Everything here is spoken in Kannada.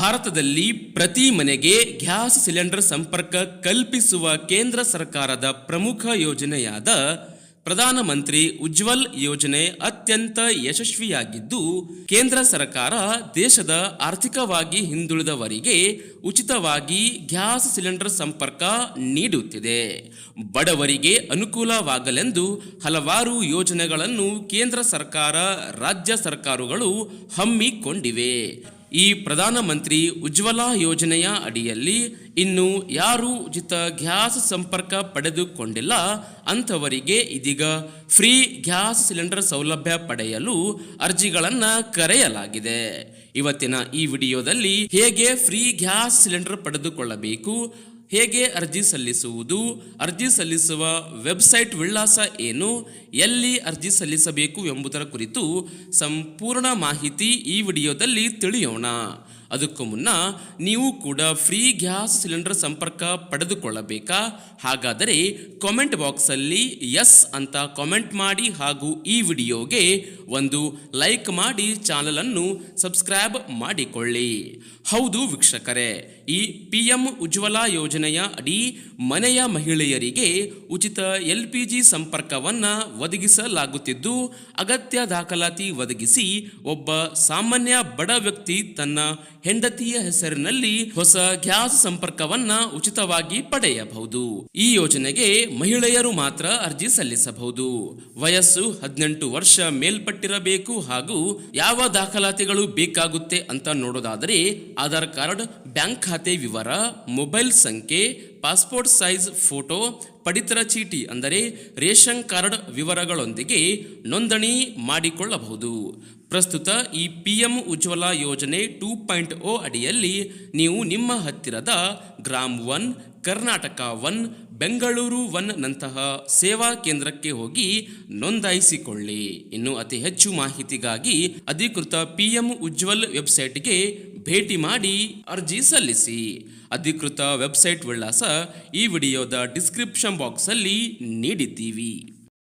ಭಾರತದಲ್ಲಿ ಪ್ರತಿ ಮನೆಗೆ ಗ್ಯಾಸ್ ಸಿಲಿಂಡರ್ ಸಂಪರ್ಕ ಕಲ್ಪಿಸುವ ಕೇಂದ್ರ ಸರ್ಕಾರದ ಪ್ರಮುಖ ಯೋಜನೆಯಾದ ಪ್ರಧಾನಮಂತ್ರಿ ಉಜ್ವಲ್ ಯೋಜನೆ ಅತ್ಯಂತ ಯಶಸ್ವಿಯಾಗಿದ್ದು, ಕೇಂದ್ರ ಸರ್ಕಾರ ದೇಶದ ಆರ್ಥಿಕವಾಗಿ ಹಿಂದುಳಿದವರಿಗೆ ಉಚಿತವಾಗಿ ಗ್ಯಾಸ್ ಸಿಲಿಂಡರ್ ಸಂಪರ್ಕ ನೀಡುತ್ತಿದೆ. ಬಡವರಿಗೆ ಅನುಕೂಲವಾಗಲೆಂದು ಹಲವಾರು ಯೋಜನೆಗಳನ್ನು ಕೇಂದ್ರ ಸರ್ಕಾರ, ರಾಜ್ಯ ಸರ್ಕಾರಗಳು ಹಮ್ಮಿಕೊಂಡಿವೆ. ಈ ಪ್ರಧಾನಮಂತ್ರಿ ಉಜ್ವಲ ಯೋಜನೆಯ ಅಡಿಯಲ್ಲಿ ಇನ್ನು ಯಾರು ಉಚಿತ ಗ್ಯಾಸ್ ಸಂಪರ್ಕ ಪಡೆದುಕೊಂಡಿಲ್ಲ ಅಂಥವರಿಗೆ ಇದೀಗ ಫ್ರೀ ಗ್ಯಾಸ್ ಸಿಲಿಂಡರ್ ಸೌಲಭ್ಯ ಪಡೆಯಲು ಅರ್ಜಿಗಳನ್ನು ಕರೆಯಲಾಗಿದೆ. ಇವತ್ತಿನ ಈ ವಿಡಿಯೋದಲ್ಲಿ ಹೇಗೆ ಫ್ರೀ ಗ್ಯಾಸ್ ಸಿಲಿಂಡರ್ ಪಡೆದುಕೊಳ್ಳಬೇಕು, ಹೇಗೆ ಅರ್ಜಿ ಸಲ್ಲಿಸುವುದು, ಅರ್ಜಿ ಸಲ್ಲಿಸುವ ವೆಬ್ಸೈಟ್ ವಿಳಾಸ ಏನು, ಎಲ್ಲಿ ಅರ್ಜಿ ಸಲ್ಲಿಸಬೇಕು ಎಂಬುದರ ಕುರಿತು ಸಂಪೂರ್ಣ ಮಾಹಿತಿ ಈ ವಿಡಿಯೋದಲ್ಲಿ ತಿಳಿಯೋಣ. ಅದಕ್ಕೂ ಮುನ್ನ ನೀವು ಕೂಡ ಫ್ರೀ ಗ್ಯಾಸ್ ಸಿಲಿಂಡರ್ ಸಂಪರ್ಕ ಪಡೆದುಕೊಳ್ಳಬೇಕಾ? ಹಾಗಾದರೆ ಕಾಮೆಂಟ್ ಬಾಕ್ಸಲ್ಲಿ ಎಸ್ ಅಂತ ಕಾಮೆಂಟ್ ಮಾಡಿ ಹಾಗೂ ಈ ವಿಡಿಯೋಗೆ ಒಂದು ಲೈಕ್ ಮಾಡಿ ಚಾನಲನ್ನು ಸಬ್ಸ್ಕ್ರೈಬ್ ಮಾಡಿಕೊಳ್ಳಿ. ಹೌದು ವೀಕ್ಷಕರೇ, ಈ PM ಉಜ್ವಲ ಯೋಜನೆಯ ಅಡಿ ಮನೆಯ ಮಹಿಳೆಯರಿಗೆ ಉಚಿತ LPG ಸಂಪರ್ಕವನ್ನು ಒದಗಿಸಲಾಗುತ್ತಿದ್ದು, ಅಗತ್ಯ ದಾಖಲಾತಿ ಒದಗಿಸಿ ಒಬ್ಬ ಸಾಮಾನ್ಯ ಬಡ ವ್ಯಕ್ತಿ ತನ್ನ ಹೆಂಡತಿಯ ಹೆಸರಿನಲ್ಲಿ ಹೊಸ ಗ್ಯಾಸ್ ಸಂಪರ್ಕವನ್ನ ಉಚಿತವಾಗಿ ಪಡೆಯಬಹುದು. ಈ ಯೋಜನೆಗೆ ಮಹಿಳೆಯರು ಮಾತ್ರ ಅರ್ಜಿ ಸಲ್ಲಿಸಬಹುದು. ವಯಸ್ಸು 18 ವರ್ಷ ಮೇಲ್ಪಟ್ಟಿರಬೇಕು ಹಾಗೂ ಯಾವ ದಾಖಲಾತಿಗಳು ಬೇಕಾಗುತ್ತೆ ಅಂತ ನೋಡೋದಾದರೆ ಆಧಾರ್ ಕಾರ್ಡ್, ಬ್ಯಾಂಕ್ ಖಾತೆ ವಿವರ, ಮೊಬೈಲ್ ಸಂಖ್ಯೆ, ಪಾಸ್ಪೋರ್ಟ್ ಸೈಜ್ ಫೋಟೋ, ಪಡಿತರ ಚೀಟಿ ಅಂದರೆ ರೇಷನ್ ಕಾರ್ಡ್ ವಿವರಗಳೊಂದಿಗೆ ನೋಂದಣಿ ಮಾಡಿಕೊಳ್ಳಬಹುದು. ಪ್ರಸ್ತುತ ಈ PM ಉಜ್ವಲ ಯೋಜನೆ 2.0 ಅಡಿಯಲ್ಲಿ ನೀವು ನಿಮ್ಮ ಹತ್ತಿರದ ಗ್ರಾಮ್ 1, ಕರ್ನಾಟಕ 1, ಬೆಂಗಳೂರು 1 ನಂತಹ ಸೇವಾ ಕೇಂದ್ರಕ್ಕೆ ಹೋಗಿ ನೋಂದಾಯಿಸಿಕೊಳ್ಳಿ. ಇನ್ನು ಅತಿ ಹೆಚ್ಚು ಮಾಹಿತಿಗಾಗಿ ಅಧಿಕೃತ PM ಉಜ್ವಲ್ ವೆಬ್ಸೈಟ್ಗೆ ಭೇಟಿ ಮಾಡಿ ಅರ್ಜಿ ಸಲ್ಲಿಸಿ. ಅಧಿಕೃತ ವೆಬ್ಸೈಟ್ ವಿಳಾಸ ಈ ವಿಡಿಯೋದ ಡಿಸ್ಕ್ರಿಪ್ಷನ್ ಬಾಕ್ಸಲ್ಲಿ ನೀಡಿದ್ದೀವಿ.